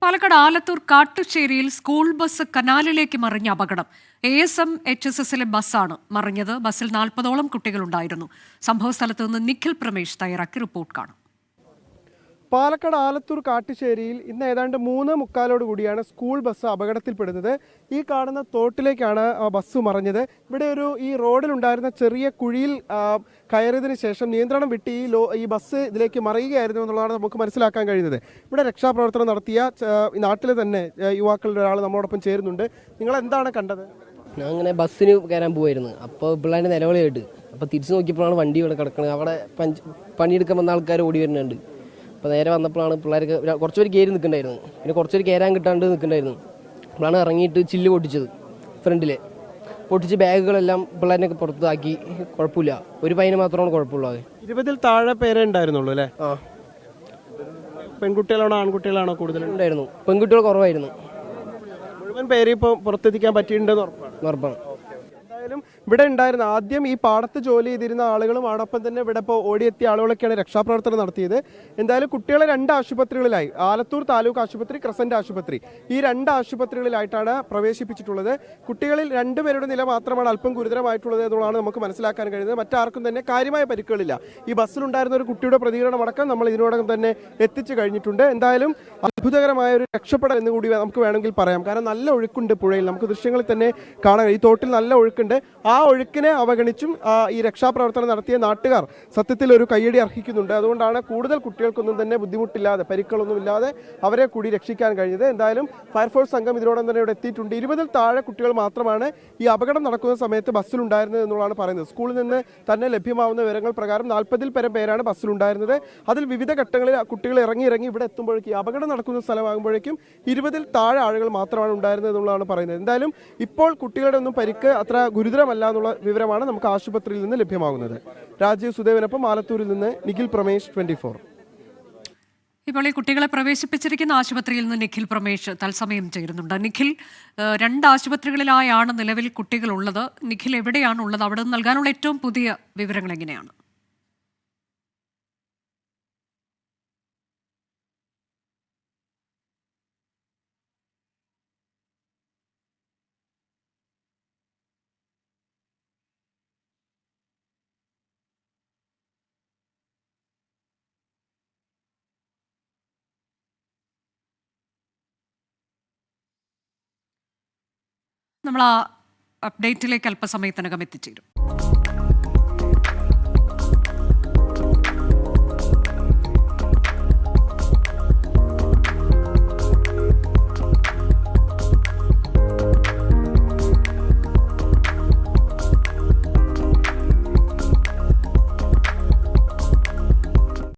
Palakkad Alathur കാട്ടുശ്ശേരിയിൽ school bus കനാലിലേക്ക് മറിഞ്ഞ അപകടം. ASM HSSലെ ബസ്സാണ് മറിഞ്ഞത്. ബസ്സിൽ 40ഓളം കുട്ടികളുണ്ടായിരുന്നു. സംഭവസ്ഥലത്ത് നിന്ന് നിഖിൽ പ്രമേഷ് തയ്യാറാക്കി റിപ്പോർട്ട് കാണും. പാലക്കാട് ആലത്തൂർ കാട്ടുശ്ശേരിയിൽ ഇന്ന് ഏതാണ്ട് 3:45 കൂടിയാണ് സ്കൂൾ ബസ് അപകടത്തിൽപ്പെടുന്നത്. ഈ കാണുന്ന തോട്ടിലേക്കാണ് ബസ് മറിഞ്ഞത്. ഇവിടെ ഈ റോഡിലുണ്ടായിരുന്ന ചെറിയ കുഴിയിൽ കയറിയതിനു ശേഷം നിയന്ത്രണം വിട്ട് ഈ ബസ് ഇതിലേക്ക് മറിയുകയായിരുന്നു എന്നുള്ളതാണ് നമുക്ക് മനസ്സിലാക്കാൻ കഴിയുന്നത്. ഇവിടെ രക്ഷാപ്രവർത്തനം നടത്തിയ നാട്ടിലെ തന്നെ യുവാക്കളുടെ ഒരാൾ നമ്മളോടൊപ്പം ചേരുന്നുണ്ട്. നിങ്ങൾ എന്താണ് കണ്ടത്? ഞാൻ അങ്ങനെ ബസ്സിന് കയറാൻ പോവായിരുന്നു. അപ്പോൾ പിള്ളേരുടെ നിലവിളി കേട്ട് അപ്പോൾ തിരിച്ചു നോക്കിയപ്പോഴാണ് വണ്ടി ഇവിടെ കിടക്കുന്നത്. അവിടെ പണിയെടുക്കാൻ വന്ന ആൾക്കാർ ഓടി വരുന്നുണ്ട്. അപ്പോൾ നേരെ വന്നപ്പോഴാണ് പിള്ളേർക്ക് കുറച്ചുപേർ കയറി നിൽക്കണ്ടായിരുന്നു, പിന്നെ കുറച്ചുപേർ കയറാൻ കിട്ടാണ്ട് നിൽക്കണ്ടായിരുന്നു. അപ്പോഴാണ് ഇറങ്ങിയിട്ട് ചില്ല് പൊട്ടിച്ചത്. ഫ്രണ്ടിൽ പൊട്ടിച്ച് ബാഗുകളെല്ലാം പിള്ളേരിനൊക്കെ പുറത്താക്കി. കുഴപ്പമില്ല, ഒരു പയ്യന് മാത്രമാണ് കുഴപ്പമുള്ളത്. 20-ൽ താഴെ പേരെ ഉണ്ടായിരുന്നുള്ളൂ അല്ലേ? ആ. പെൺകുട്ടികളാണോ ആൺകുട്ടികളാണോ കൂടുതൽ ഉണ്ടായിരുന്നു? പെൺകുട്ടികൾ കുറവായിരുന്നു. മുഴുവൻ പേര് ഇപ്പോൾ പുറത്തെത്തിക്കാൻ പറ്റിയിട്ടുണ്ടെന്ന് ഉറപ്പാണ്. എന്തായാലും ഇവിടെ ഉണ്ടായിരുന്ന ആദ്യം ഈ പാടത്ത് ജോലി ചെയ്തിരുന്ന ആളുകളും അതോടൊപ്പം തന്നെ ഇവിടെ ഇപ്പോൾ ഓടിയെത്തിയ ആളുകളൊക്കെയാണ് രക്ഷാപ്രവർത്തനം നടത്തിയത്. എന്തായാലും കുട്ടികളെ 2 ആശുപത്രികളിലായി, ആലത്തൂർ താലൂക്ക് ആശുപത്രി, ക്രസന്റ് ആശുപത്രി, ഈ 2 ആശുപത്രികളിലായിട്ടാണ് പ്രവേശിപ്പിച്ചിട്ടുള്ളത്. കുട്ടികളിൽ 2 പേരുടെ നില മാത്രമാണ് അല്പം ഗുരുതരമായിട്ടുള്ളത് എന്നുള്ളതാണ് നമുക്ക് മനസ്സിലാക്കാൻ കഴിയുന്നത്. മറ്റാർക്കും തന്നെ കാര്യമായ പരിക്കുകളില്ല. ഈ ബസ്സിലുണ്ടായിരുന്ന ഒരു കുട്ടിയുടെ പ്രതികരണം അടക്കം നമ്മൾ ഇതിനോടകം തന്നെ എത്തിച്ചു കഴിഞ്ഞിട്ടുണ്ട്. എന്തായാലും അത്ഭുതകരമായ ഒരു രക്ഷപ്പെടൽ എന്ന് കൂടി നമുക്ക് വേണമെങ്കിൽ പറയാം. കാരണം നല്ല ഒഴുക്കുണ്ട് പുഴയിൽ, നമുക്ക് ദൃശ്യങ്ങളിൽ തന്നെ കാണാം. ഈ തോട്ടിൽ നല്ല ഒഴുക്കുണ്ട്. ആ ഒഴുക്കിനെ അവഗണിച്ചും ഈ രക്ഷാപ്രവർത്തനം നടത്തിയ നാട്ടുകാർ സത്യത്തിൽ ഒരു കയ്യടി അർഹിക്കുന്നുണ്ട്. അതുകൊണ്ടാണ് കൂടുതൽ കുട്ടികൾക്കൊന്നും തന്നെ ബുദ്ധിമുട്ടില്ലാതെ, പരിക്കുകളൊന്നുമില്ലാതെ അവരെ കൂടി രക്ഷിക്കാൻ കഴിഞ്ഞത്. എന്തായാലും ഫയർഫോഴ്സ് സംഘം ഇതിനോടൊപ്പം തന്നെ ഇവിടെ എത്തിയിട്ടുണ്ട്. 20-ൽ താഴെ കുട്ടികൾ മാത്രമാണ് ഈ അപകടം നടക്കുന്ന സമയത്ത് ബസ്സിലുണ്ടായിരുന്നത് എന്നുള്ളതാണ് പറയുന്നത്. സ്കൂളിൽ നിന്ന് തന്നെ ലഭ്യമാവുന്ന വിവരങ്ങൾ പ്രകാരം 40-ൽ പരം പേരാണ് ബസ്സിലുണ്ടായിരുന്നത്. അതിൽ വിവിധ ഘട്ടങ്ങളിൽ കുട്ടികൾ ഇറങ്ങി ഇവിടെ എത്തുമ്പോഴേക്കും, ഈ അപകടം നടക്കുന്ന സ്ഥലമാകുമ്പോഴേക്കും 20-ൽ താഴെ ആളുകൾ മാത്രമാണ് ഉണ്ടായിരുന്നത് എന്നുള്ളതാണ് പറയുന്നത്. എന്തായാലും ഇപ്പോൾ കുട്ടികളുടെ ഒന്നും പരിക്ക് അത്ര ഗുരുതരമല്ല എന്നുള്ള വിവരമാണ് നമുക്ക് ആശുപത്രിയിൽ നിന്ന് ലഭ്യമാകുന്നത്. രാജീവ് സുദേവനൊപ്പം ആലത്തൂരിൽ നിന്ന് നിഖിൽ പ്രമേഷ്, 24. ഇപ്പോൾ ഈ കുട്ടികളെ പ്രവേശിപ്പിച്ചിരിക്കുന്ന ആശുപത്രിയിൽ നിന്ന് നിഖിൽ പ്രമേഷ് തത്സമയം ചേരുന്നുണ്ട്. നിഖിൽ, 2 ആശുപത്രികളിലായാണ് നിലവിൽ കുട്ടികളുള്ളത്. നിഖിൽ എവിടെയാണ് ഉള്ളത്? അവിടെ നിന്ന് നൽകാനുള്ള ഏറ്റവും പുതിയ വിവരങ്ങൾ എങ്ങനെയാണ്? നമ്മൾ ആ അപ്ഡേറ്റിലേക്ക് അല്പസമയത്തിനകം എത്തിച്ചേരും.